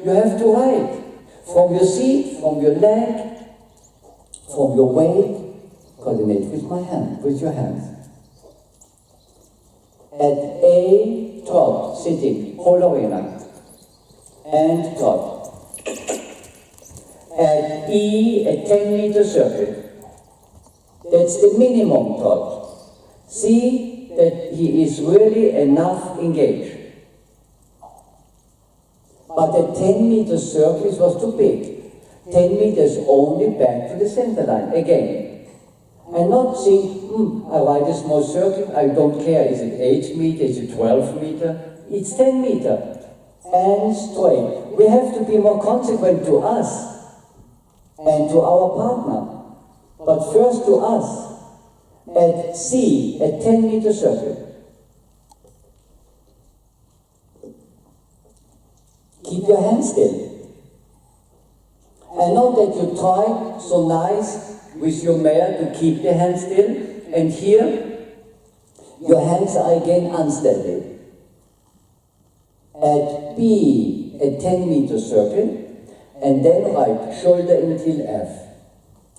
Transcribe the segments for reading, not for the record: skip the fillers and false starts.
You have to ride. From your seat, from your leg, from your weight, coordinate with my hand, with your hands. At A, trot, sitting, whole arena, and trot. At E, a 10-meter circuit. That's the minimum trot. See that he is really enough engaged. But a 10-meter circle was too big. 10 meters only back to the center line, again. And not saying, I ride a small circle, I don't care, is it 8 meters, is it 12 meters? It's 10 meters. And straight. We have to be more consequent to us and to our partner. But first to us. At C, a 10-meter circle. Keep your hands still. And not that you try so nice with your mare to keep the hands still, and here your hands are again unsteady. At B, a 10-meter circle, and then right shoulder until F.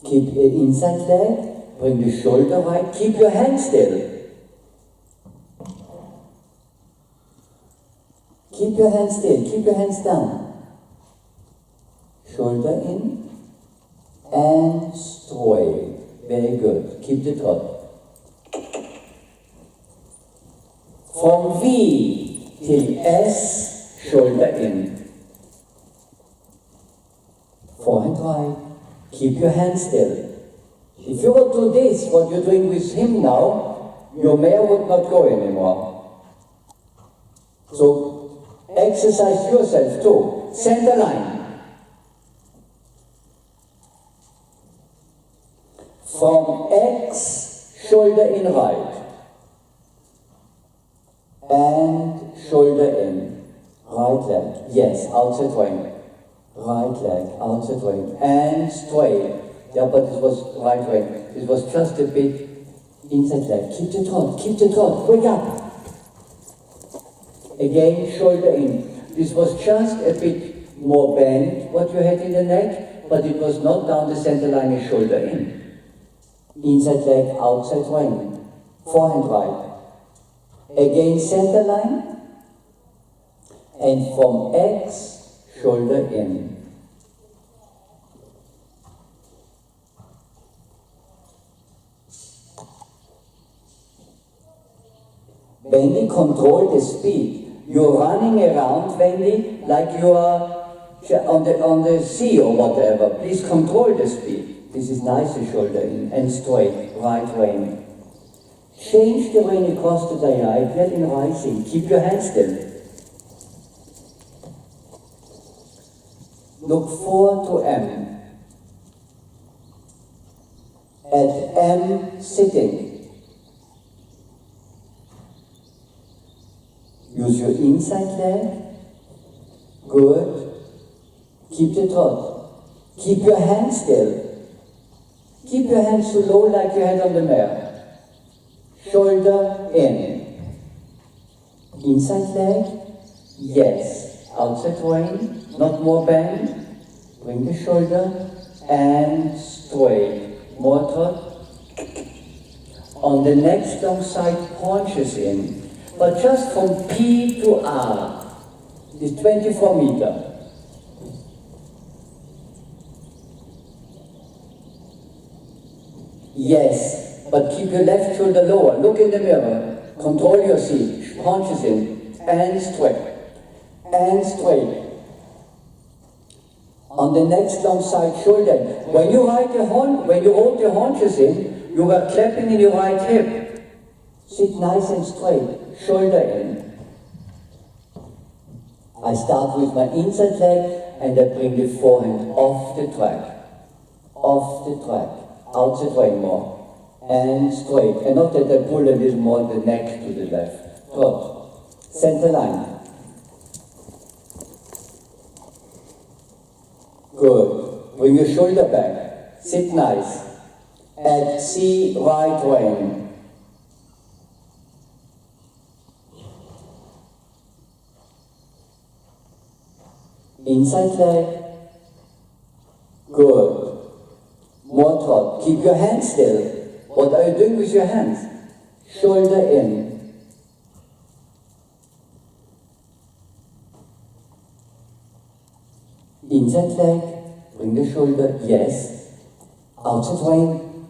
Keep your inside leg, bring the shoulder right, keep your hands still. Keep your hands still, keep your hands down. Shoulder in and straight. Very good. Keep the trot. From V till S, shoulder in. Forehand right. Keep your hands still. If you would do this, what you're doing with him now, your mare would not go anymore. So exercise yourself too. Center line. From X, shoulder in right. And shoulder in. Right leg. Yes, outside rein. Right leg, outside rein. And straight. Yeah, but it was right rein. It was just a bit inside leg. Keep the trot, keep the trot. Wake up. Again, shoulder in. This was just a bit more bend, what you had in the neck, but it was not down the center line and shoulder in. Inside leg, outside rein. Forehand right. Again, center line. And from X, shoulder in. Wendy, control the speed. You're running around, Wendy, like you are on the sea or whatever. Please control the speed. This is nice, the shoulder in and straight, right rein. Change the rein across the diagonal in rising. Keep your hands still. Look forward to M. At M, sitting. Use your inside leg. Good. Keep the trot. Keep your hands still. Keep your hands so low like you had on the mare. Shoulder in. Inside leg. Yes. Outside rein. Not more bend. Bring the shoulder and straight. More trot. On the next long side, haunches in. But just from P to R, is 24 meters. Yes, but keep your left shoulder lower. Look in the mirror. Control your seat. Haunches in. And straight. And straight. On the next long side shoulder. When you hold the haunches in, you are clapping in your right hip. Sit nice and straight. Shoulder in. I start with my inside leg and I bring the forehand off the track. Off the track. Outside rein more. And straight. And not that I pull a little more the neck to the left. Trot. Center line. Good. Bring your shoulder back. Sit nice. At C, right rein. Inside leg. Good. More trot. Keep your hands still. What are you doing with your hands? Shoulder in. Inside leg. Bring the shoulder. Yes. Outside rein.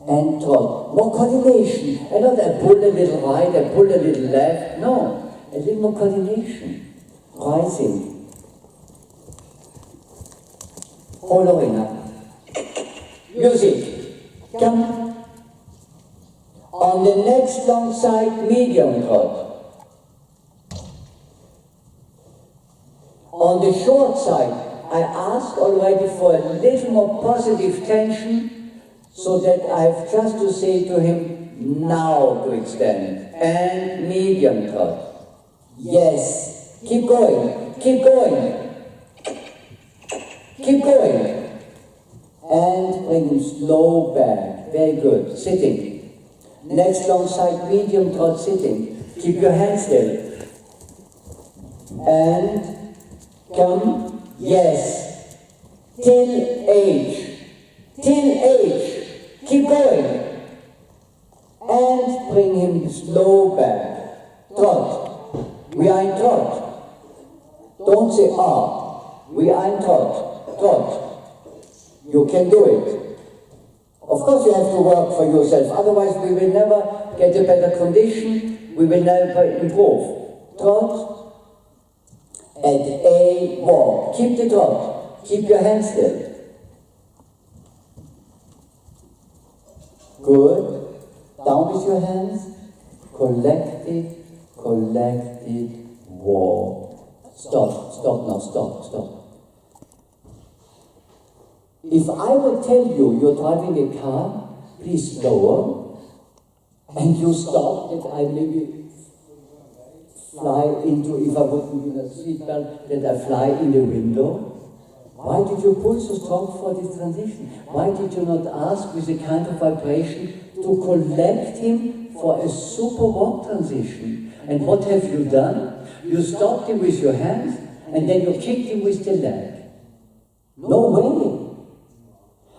And trot. More coordination. And not I pull a little right, I pull a little left. No. A little more coordination. Rising. Following up. Music. Come. On the next long side, medium trot. On the short side, I asked already for a little more positive tension, so that I have just to say to him, now to extend. And medium trot. Yes. Keep going. Keep going. Keep going. And bring him slow back. Very good. Sitting. Next long side, medium trot, sitting. Keep your hands still. And come. Yes. Till H. Till H. Keep going. And bring him slow back. Trot. We are in trot. Don't say ah. We are in trot. Trot. You can do it. Of course you have to work for yourself, otherwise we will never get a better condition, we will never improve. Trot. At A, walk. Keep the trot. Keep your hands still. Good. Down with your hands. Collected, collected, walk. Stop, stop now, stop, stop. If I would tell you you're driving a car, please slower, and you stop, that I maybe fly into, if I wouldn't use a seatbelt, that I fly in the window. Why did you pull so strong for this transition? Why did you not ask with a kind of vibration to collect him for a super walk transition? And what have you done? You stopped him with your hands, and then you kicked him with the leg. No way.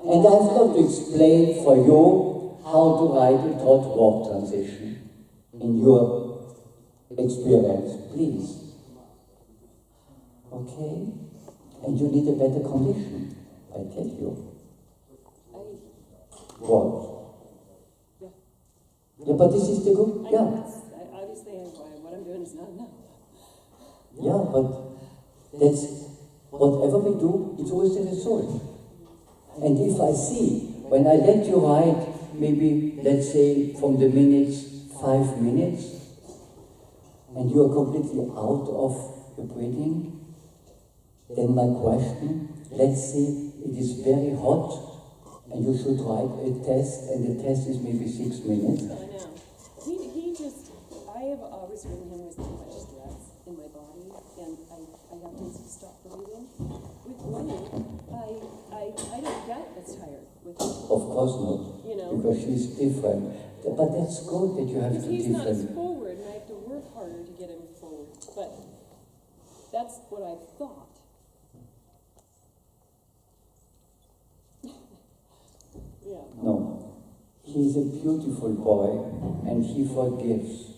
And I've got to explain for you how to ride a trot walk transition in your experience, please. Okay? And you need a better condition, I tell you. What? Yeah, but this is the good, yeah. Obviously, what I'm doing is not enough. Yeah, but that's, whatever we do, it's always the result. And if I see, when I let you ride, maybe, let's say, from the minutes, 5 minutes, and you are completely out of your breathing, then my question, let's say it is very hot, and you should ride a test, and the test is maybe 6 minutes. I know. I have always ridden him with too much stress in my body, and I have to stop breathing. With Winnie, I don't get as tired with him. Of course not, you know, because she's different. But that's good that you have to he's different. not as forward, and I have to work harder to get him forward. But that's what I thought. Yeah. No. He's a beautiful boy, and he forgives.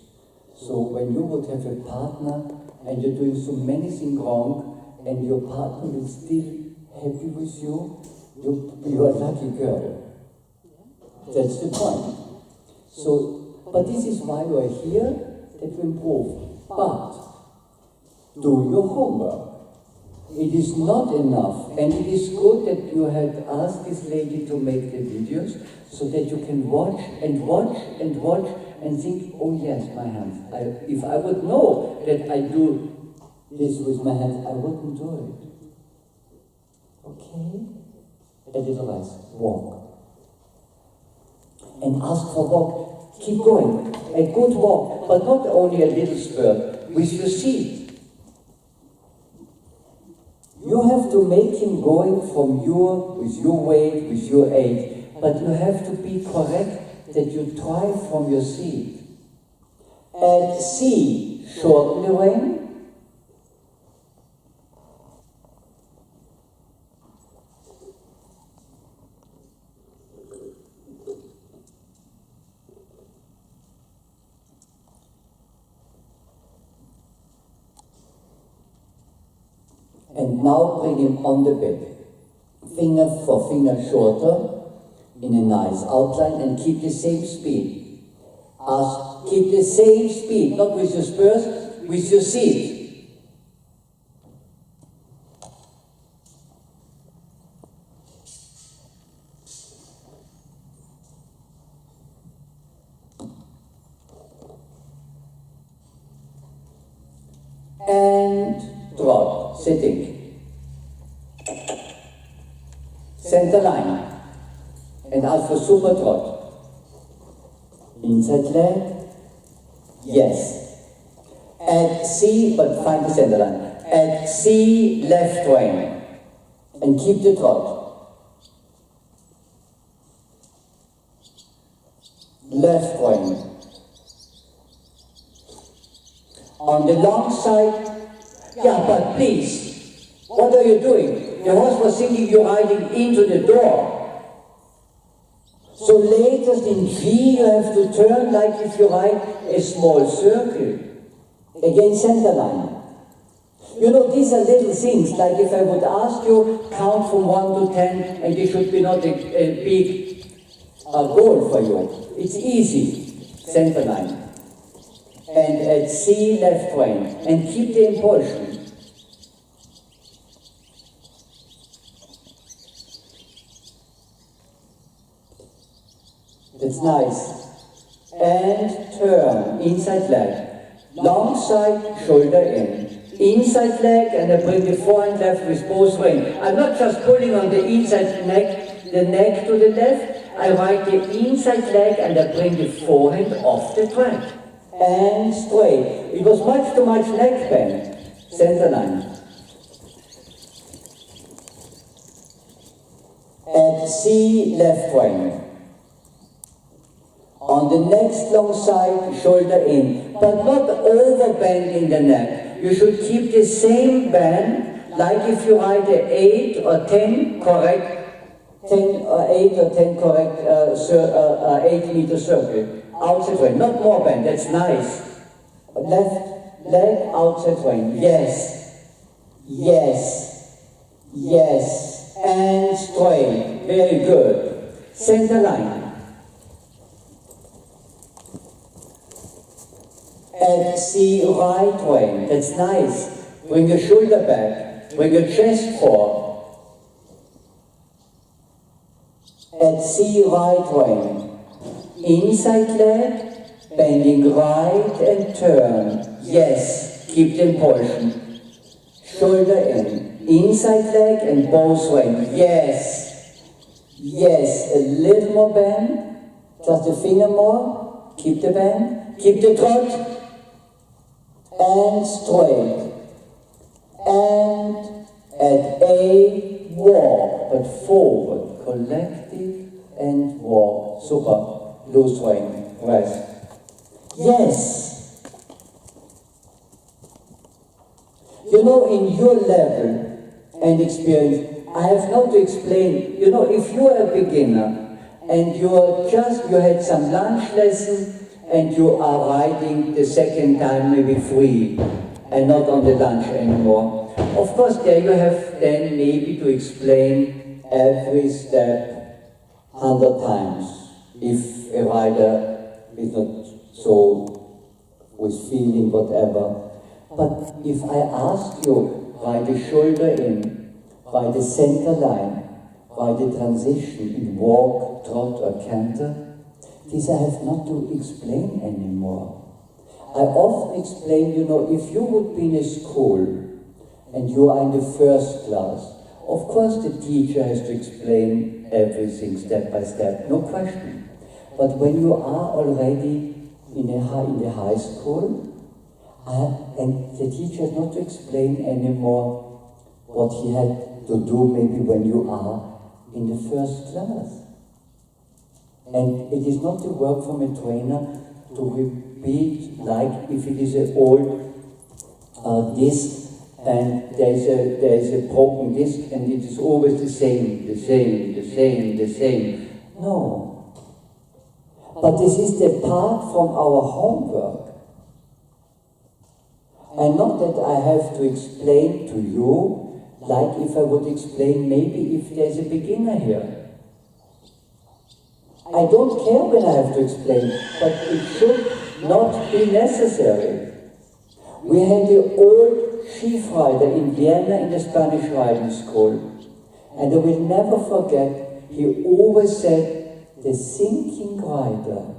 So when you would have a partner, and you're doing so many things wrong, and your partner will still happy with you, you're a lucky girl. That's the point. So, but this is why you are here, that you improve. But, do your homework. It is not enough, and it is good that you had asked this lady to make the videos, so that you can watch and watch and watch and think, oh yes, my hands. If I would know that I do this with my hands, I wouldn't do it. Okay? A little less. Walk. And ask for walk. Keep going. A good walk, but not only a little spurt. With your seat. You have to make him going with your weight, with your age, but you have to be correct that you try from your seat. At C, shorten the rein. And now bring him on the bed. Finger for finger shorter, in a nice outline, and keep the same speed. Keep the same speed, not with your spurs, with your seat. And trot, sitting. Center line. And ask for super trot. Inside leg. Yes. At C, but find the center line. At C, left rein. And keep the trot. Left rein. On the long side, yeah, but please, what are you doing? The horse was thinking you're riding into the door. So latest in G, you have to turn like if you ride a small circle. Again, center line. You know, these are little things, like if I would ask you, count from 1 to 10, and it should be not a big goal for you. It's easy, center line. And at C, left rein, and keep the impulsion. That's nice. And turn, inside leg. Long side, shoulder in. Inside leg, and I bring the forehand left with both reins. I'm not just pulling on the inside neck, the neck to the left. I ride the inside leg, and I bring the forehand off the track. And straight. It was much too much neck bend. Center line. At C, left rein. On the next long side, shoulder in, but not over bending the neck. You should keep the same bend, like if you ride an 8 or 10 correct, 10 or 8 or 10 correct 8-meter circle. Outside rein, not more bend, that's nice. Left leg, outside rein, yes, yes, yes, and straight, very good. Center line. At C, right rein, that's nice. Bring your shoulder back, bring your chest forward. At C, right rein. Inside leg, bending right and turn. Yes, keep the impulsion. Shoulder in. Inside leg and both rein. Yes. Yes, a little more bend. Just a finger more. Keep the bend. Keep the trot. And straight. And at A, walk, but forward. Collective and walk. Super. Loose rein, rest. Yes. You know, in your level and experience, I have not to explain, you know, if you are a beginner and you had some lunch lesson and you are riding the second time maybe free and not on the lunch anymore, of course there you have then maybe to explain every step 100 times. If a rider is not so with feeling, whatever. But if I ask you, ride the shoulder in, ride the center line, ride the transition in walk, trot or canter, this I have not to explain anymore. I often explain, you know, if you would be in a school and you are in the first class, of course the teacher has to explain everything step by step, no question. But when you are already in the high school, and the teacher has not to explain anymore what he had to do maybe when you are in the first class. And it is not the work from a trainer to repeat like if it is an old disc and there is a broken disc and it is always the same. No. But this is the part from our homework. And not that I have to explain to you Like if I would explain, maybe if there's a beginner here. I don't care when I have to explain, but it should not be necessary. We had the old chief rider in Vienna in the Spanish riding school, and I will never forget, he always said, the thinking rider,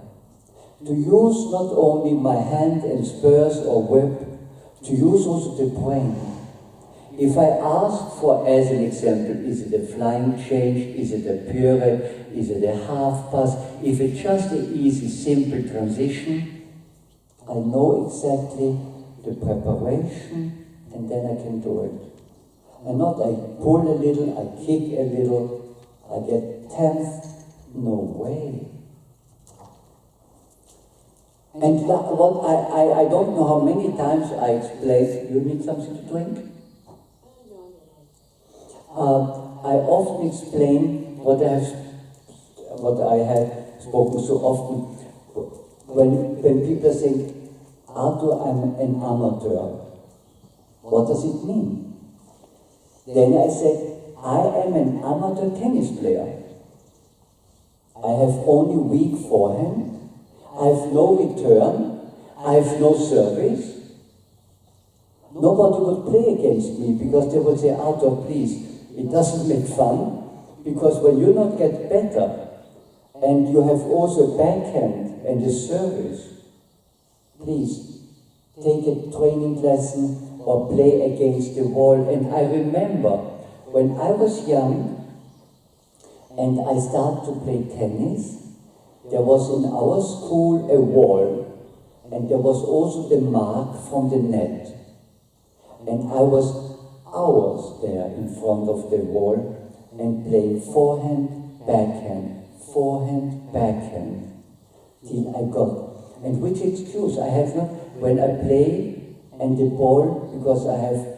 to use not only my hand and spurs or whip, to use also the brain. If I ask for, as an example, is it a flying change, is it a pirouette, is it a half pass, if it's just an easy, simple transition, I know exactly the preparation, and then I can do it. And not I pull a little, I kick a little, I get tense. No way. And what I don't know how many times I explained, you need something to drink? I often explain what I have spoken so often. When people think, Arthur, I'm an amateur. What does it mean? Then I said, I am an amateur tennis player. I have only weak forehand. I have no return. I have no service. Nobody would play against me because they would say, Arthur, please, it doesn't make fun. Because when you not get better, and you have also a backhand and a service, please, take a training lesson or play against the wall. And I remember, when I was young, and I started to play tennis, there was in our school a wall, and there was also the mark from the net. And I was hours there in front of the wall and playing forehand, backhand, till I got. And which excuse I have not, when I play and the ball, because I have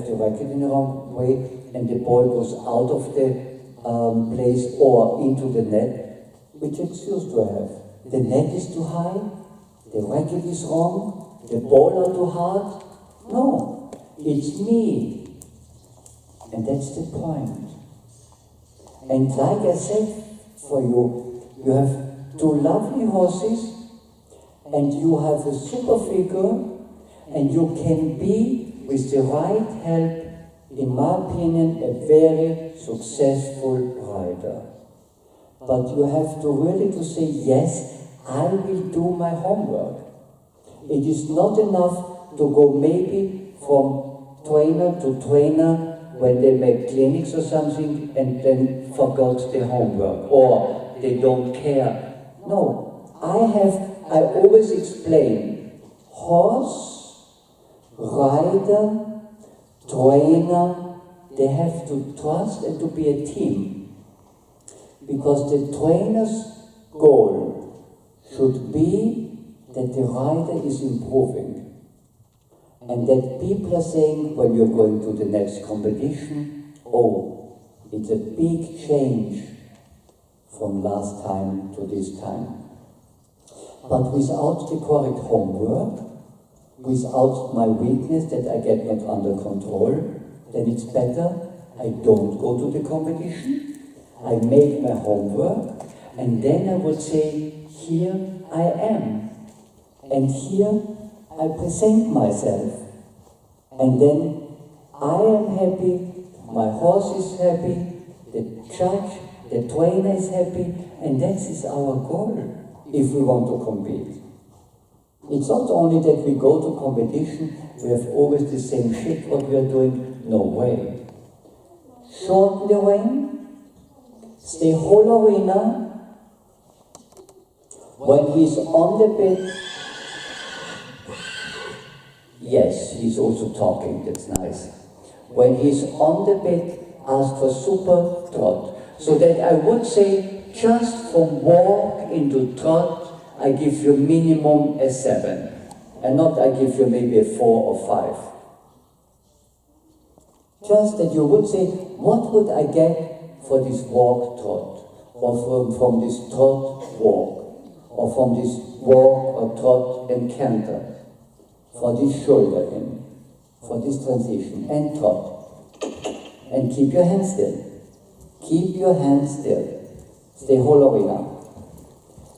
the racket in the wrong way, and the ball goes out of the place or into the net, which excuse do I have? The net is too high, the racket is wrong, the ball are too hard? No, it's me. And that's the point. And like I said for you, you have two lovely horses, and you have a super figure, and you can be, with the right help, in my opinion, a very successful rider. But you have to really to say, yes, I will do my homework. It is not enough to go maybe from trainer to trainer when they make clinics or something and then forgot their homework or they don't care. No, I always explain horse, rider, trainer, they have to trust and to be a team. Because the trainer's goal should be that the rider is improving. And that people are saying, when you're going to the next competition, oh, it's a big change from last time to this time. But without the correct homework, without my weakness that I get not under control, then it's better I don't go to the competition, I make my homework, and then I would say, here I am. And here I present myself. And then I am happy, my horse is happy, the judge, the trainer is happy, and that is our goal if we want to compete. It's not only that we go to competition, we have always the same shit what we are doing. No way. Shorten the rein, stay whole arena. When he's on the bit, yes, he's also talking, that's nice. When he's on the bit, ask for super trot. So that I would say, just from walk into trot, I give you minimum a 7. And not I give you maybe a 4 or 5. Just that you would say, what would I get for this walk trot? Or from this trot walk? Or from this walk or trot and canter? For this shoulder in? For this transition and trot? And keep your hands still. Keep your hands still. Stay whole arena.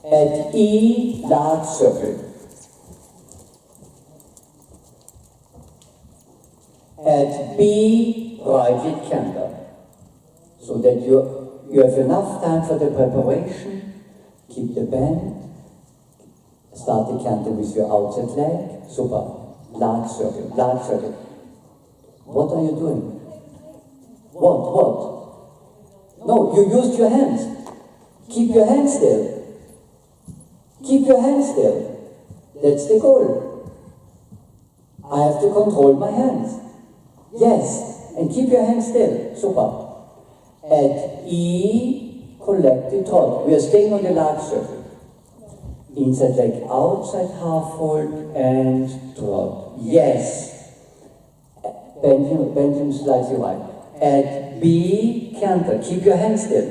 At E, large circle. At B, right canter. So that you have enough time for the preparation. Keep the bend. Start the canter with your outside leg. Super. Large circle, large circle. What are you doing? What? No, you used your hands. Keep your hands still. Keep your hands still. That's the goal. I have to control my hands. Yes, and keep your hands still. Super. At E, collect the trot. We are staying on the large circle. Inside leg, outside half hold and trot. Yes. Bend him slightly wide. At B, canter. Keep your hands still.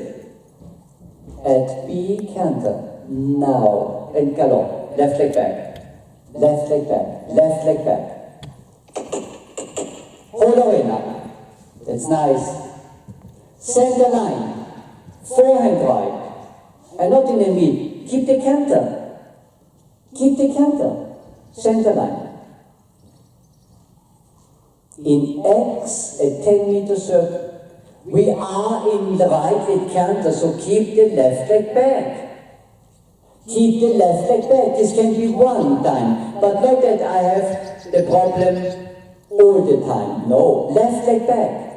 At B, canter. Now. And gallop. Left leg back. Left leg back. Left leg back. Hold arena. That's nice. Center line. Forehand right. And not in the mid. Keep the canter. Keep the canter. Center line. In X, a 10-meter circle. We are in the right with canter, so keep the left leg back. Keep the left leg back. This can be one time, but not that I have the problem all the time. No, left leg back.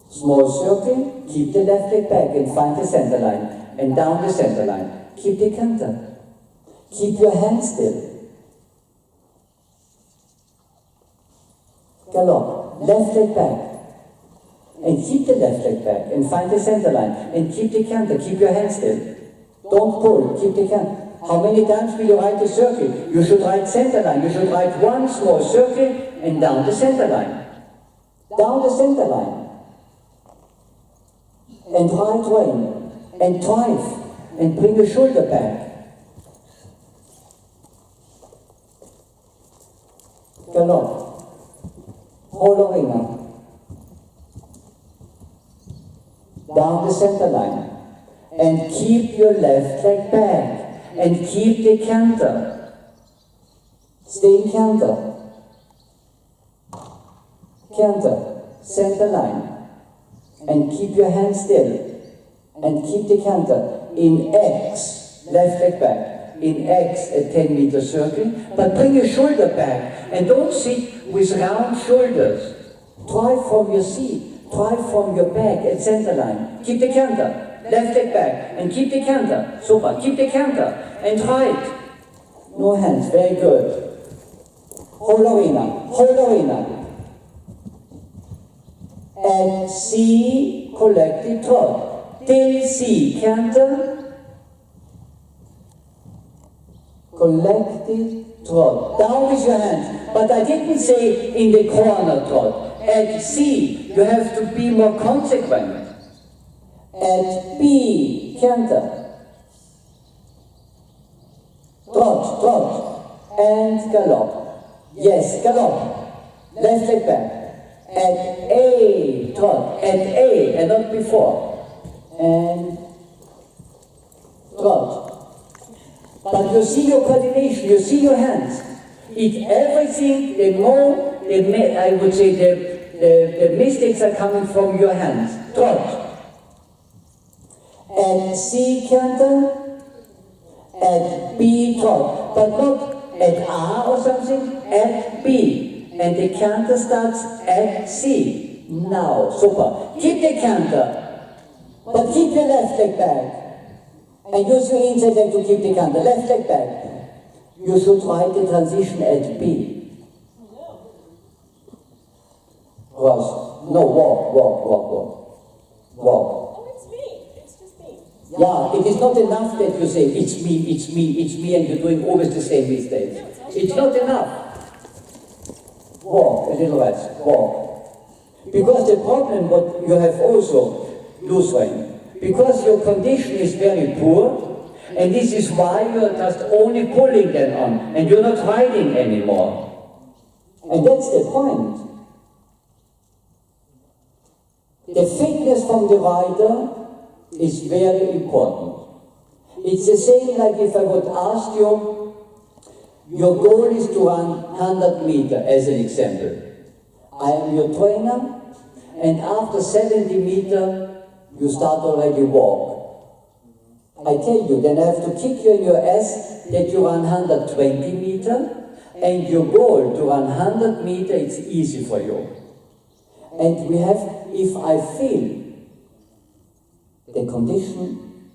Small circle, keep the left leg back and find the center line. And down the center line. Keep the canter. Keep your hands still. Gallop. Left leg back. And keep the left leg back. And find the center line. And keep the canter. Keep your hands still. Don't pull. Keep the canter. How many times will you ride the circle? You should ride center line. You should ride one small circle and down the center line. Down the center line. And right rein. And drive. And bring your shoulder back. Gallop. Whole arena. Down the center line. And keep your left leg back. And keep the canter. Stay in canter. Canter. Center line. And keep your hands still. And keep the canter. In X, left leg back. In X, a 10-meter circle. But bring your shoulder back. And don't sit with round shoulders. Drive from your seat. Drive from your back at center line. Keep the canter. Left leg back. And keep the canter. Super. Keep the canter. And right. No hands. Very good. Whole arena. Whole arena. At C, collect the trot. Till C, canter, collect the trot. Down with your hands. But I didn't say in the corner trot. At C, you have to be more consequent. At B, canter. Trot, trot. And gallop. Yes, gallop. Left leg back. At A, trot. At A, and not before. And trot. But you see your coordination, you see your hands. It's everything, I would say the mistakes are coming from your hands. Trot. At C, canter. At B, trot. But not at A or something, at B. And the canter starts at C. Now, super. Keep the canter. But keep your left leg back. And use your inside leg to keep the canter. Left leg back. You should ride the transition at B. Rush. No, walk. Oh, it's me. It's just me. Yeah, it is not enough that you say, it's me, and you're doing always the same mistakes. It's not enough. Walk, a little rest. Walk. Because the problem, what you have also, loose rein. Because your condition is very poor, and this is why you're just only pulling them on, and you're not riding anymore. And that's the point. The fitness from the rider is very important. It's the same like if I would ask you, your goal is to run 100 meters as an example. I am your trainer, and after 70 meters, you start already walk. I tell you, then I have to kick you in your ass that you run 120 meters, and your goal to run 100 meters, it's easy for you. And we have, if I feel the condition,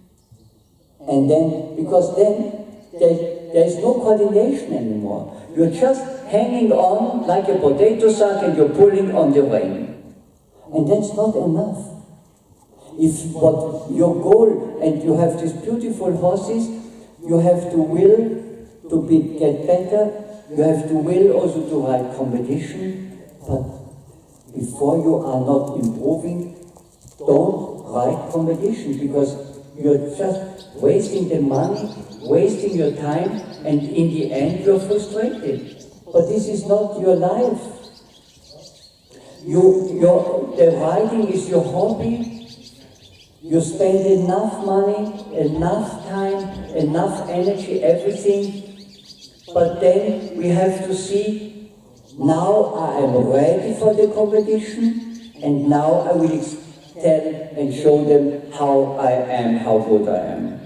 and then, because then there is no coordination anymore. You're just hanging on like a potato sack and you're pulling on the rein. And that's not enough. If what your goal, and you have these beautiful horses, you have to will to get better, you have to will also to ride competition, but before you are not improving, don't ride competition, because you're just wasting the money, wasting your time, and in the end you're frustrated. But this is not your life. The riding is your hobby. You spend enough money, enough time, enough energy, everything. But then we have to see, now I am ready for the competition, and now I will tell and show them how I am, how good I am.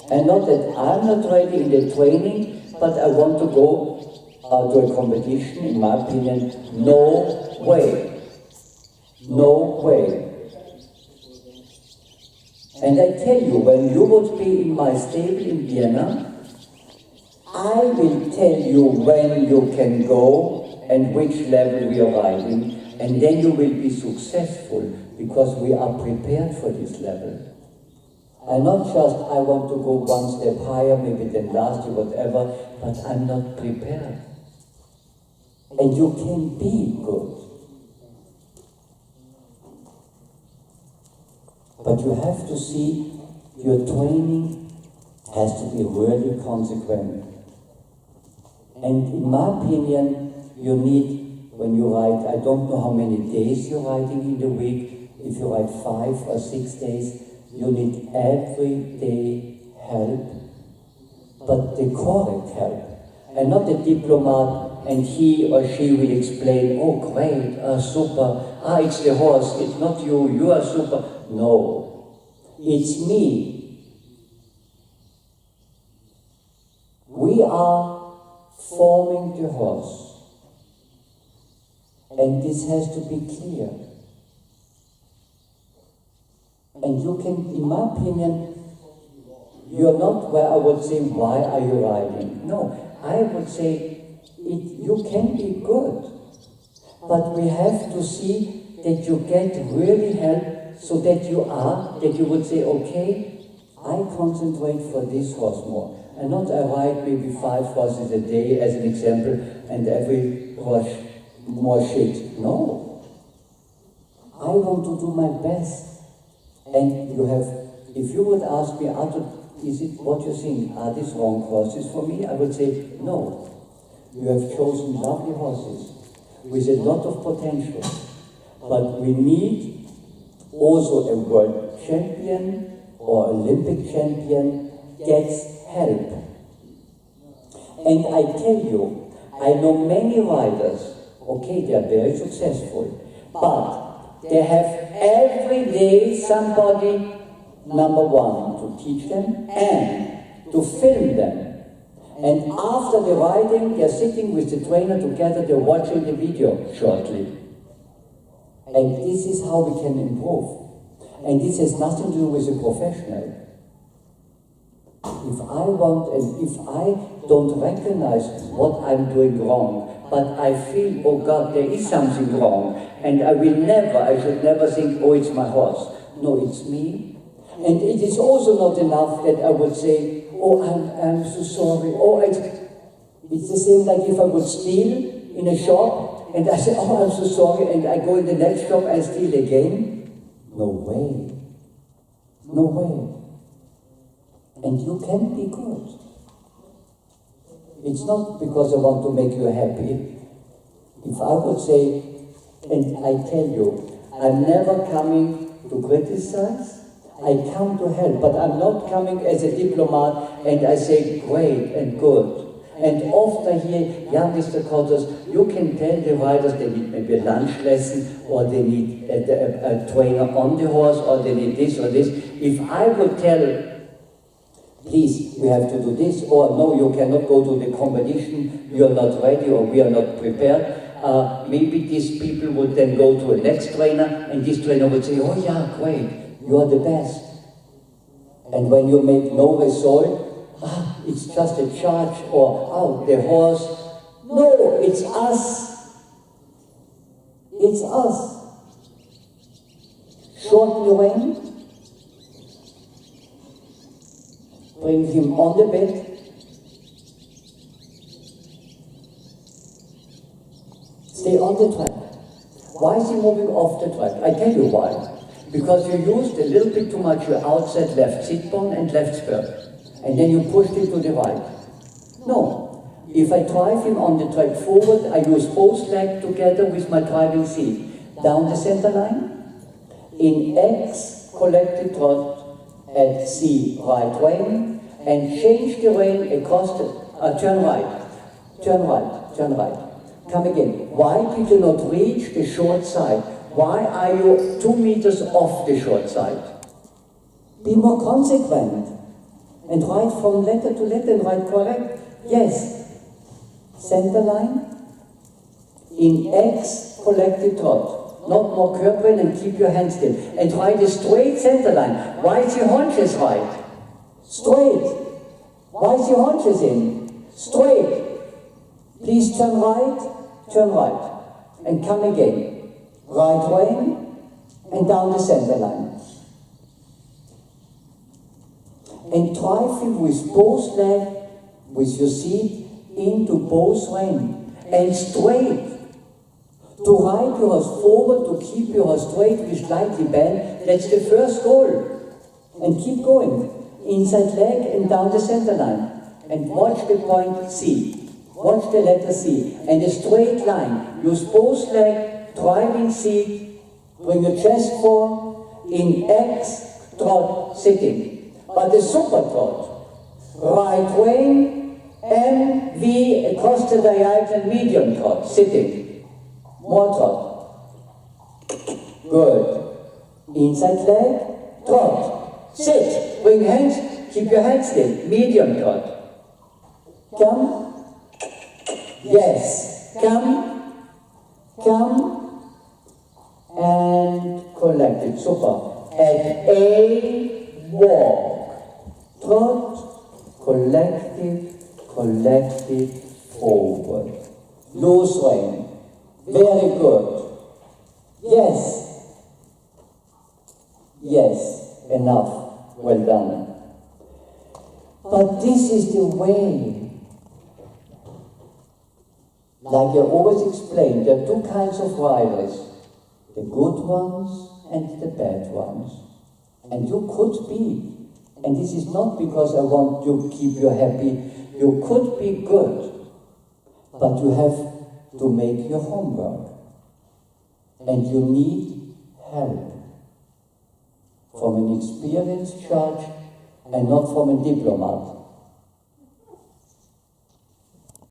And not that I'm not ready in the training, but I want to go to a competition, in my opinion. No way. No way. And I tell you, when you would be in my stable in Vienna, I will tell you when you can go and which level we are riding, and then you will be successful, because we are prepared for this level. And not just, I want to go one step higher, maybe than last year, whatever, but I'm not prepared. And you can be good. But you have to see, your training has to be really consequent. And in my opinion, you need, when you ride, I don't know how many days you're riding in the week, if you ride 5 or 6 days, you need every day help, but the correct help, and not the diplomat, and he or she will explain, oh great, super, it's the horse, it's not you, you are super. No, it's me. We are forming the horse, and this has to be clear. And you can, in my opinion, you're not where I would say, why are you riding? No, I would say, you can be good. But we have to see that you get really help, so that you would say, okay, I concentrate for this horse more. And not I ride maybe 5 horses a day as an example, and every horse more shit. No. I want to do my best. And you have, if you would ask me, is it what you think, are these wrong horses for me? I would say, no. You have chosen lovely horses with a lot of potential. But we need also a world champion or Olympic champion gets help. And I tell you, I know many riders, okay, they are very successful, but they have every day somebody, number one, to teach them and to film them. And after the riding, they're sitting with the trainer together, they're watching the video shortly. And this is how we can improve. And this has nothing to do with a professional. If I want, and if I don't recognize what I'm doing wrong, but I feel, oh God, there is something wrong, and I should never think, oh, it's my horse. No, it's me. And it is also not enough that I would say, oh, I'm so sorry. Oh, it's the same like if I would steal in a shop, and I say, oh, I'm so sorry, and I go in the next shop and steal again. No way. No way. And you can be good. It's not because I want to make you happy. If I would say, and I tell you, I'm never coming to criticize. I come to help, but I'm not coming as a diplomat and I say great and good. And often I hear, yeah, Mr. Kottas, you can tell the riders they need maybe a lunch lesson, or they need a trainer on the horse, or they need this or this. If I would tell, please, we have to do this, or no, you cannot go to the competition, you are not ready, or we are not prepared, maybe these people would then go to a next trainer, and this trainer would say, oh yeah, great, you are the best. And when you make no result, it's just a charge, or the horse. No, it's us. It's us. Shorten the rein. Bring him on the bed. Stay on the track. Why is he moving off the track? I tell you why. Because you used a little bit too much your outside left sit bone and left spur. And then you pushed it to the right. No. If I drive him on the track forward, I use both legs together with my driving seat. Down the center line. In X, collect the trot at C, right rein. And change the rein across the, turn right. Turn right. Turn right. Come again. Why did you not reach the short side? Why are you 2 meters off the short side? Be more consequent. And write from letter to letter and write correct. Yes. Center line. In X, collect the trot. Not more curb rein and keep your hands still. And write a straight center line. Why is your haunches right? Straight. Why is your haunches in? Straight. Please turn right, and come again. Right rein, and down the center line. And drive him with both legs, with your seat, into both reins, and straight. To ride your horse forward, to keep your horse straight with slightly bend, that's the first goal. And keep going. Inside leg and down the center line. And watch the point C. Watch the letter C. And a straight line. Use both legs, driving seat, bring your chest forward, in X, trot, sitting. But the super trot, right rein, M, V, across the diagonal, medium trot, sitting. More trot. Good. Inside leg, trot, sit, bring hands, keep your hands still, medium trot. Come. Yes. Come. And collect it. Super. At A, walk. Trot, collect it forward. Loose rein. Very good. Yes. Enough. Well done. But this is the way. Like I always explain, there are two kinds of riders. The good ones and the bad ones. And you could be, and this is not because I want to keep you happy, you could be good, but you have to make your homework. And you need help from an experienced judge and not from a diplomat.